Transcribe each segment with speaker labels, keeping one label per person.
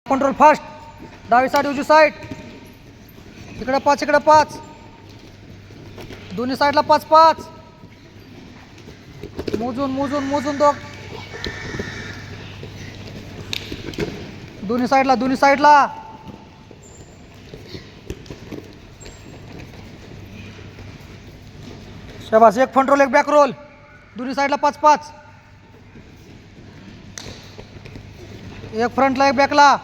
Speaker 1: Control fast. डावी side उजवी side. इकडे 5 इकडे 5. दोन्ही साईडला 5 5. मोजून मोजून मोजून दोन्ही साईडला. शाबास. एक फ्रंट रोल एक बॅक रोल. दोन्ही साईडला 5 5. एक फ्रंटला एक बॅकला.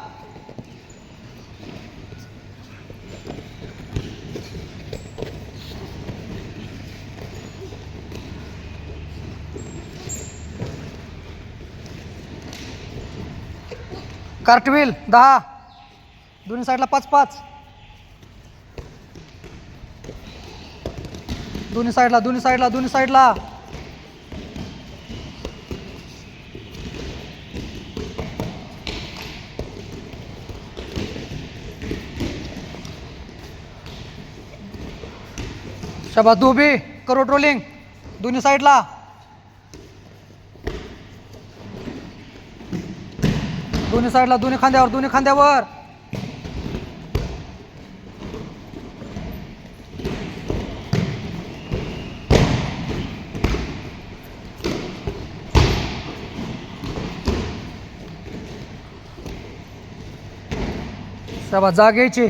Speaker 1: कार्टव्हील 10. दोन्ही साईडला 5 5. दोन्ही साईडला. शाबास. धोबी करोड रोलिंग. दोन्ही साईडला. दोन्ही खांद्यावर. शाबास. जाग घ्यायची.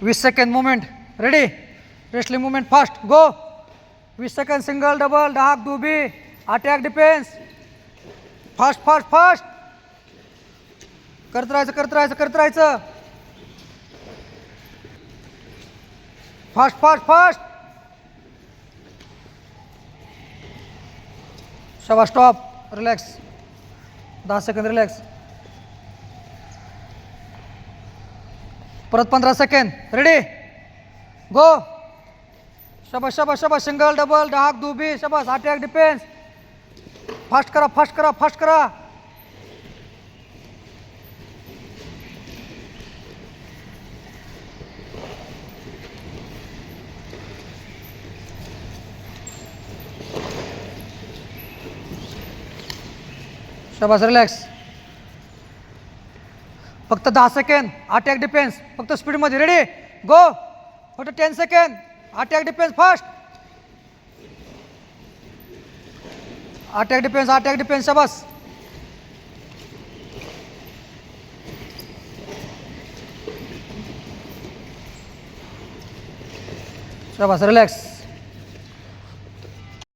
Speaker 1: 20 second movement. Ready. Wrestling movement fast. Go. 20 second. Single double डाक दुबी attack defence. Fast fast fast करत राहायचं. Fast fast fast. शाबास. स्टॉप. रिलॅक्स. 10 second relax. परत 15 सेकंड. रेडी. गो. शाबास. सिंगल डबल डाक दुबी. शाबास. Attack defence. फास्ट करा. शाबास. रिलॅक्स. फक्त 10 सेकंड. Attack defence. फक्त स्पीडमध्ये. रेडी. गो. फक्त 10 second. Attack defence fast. Attack defence. शाबास. रिलॅक्स.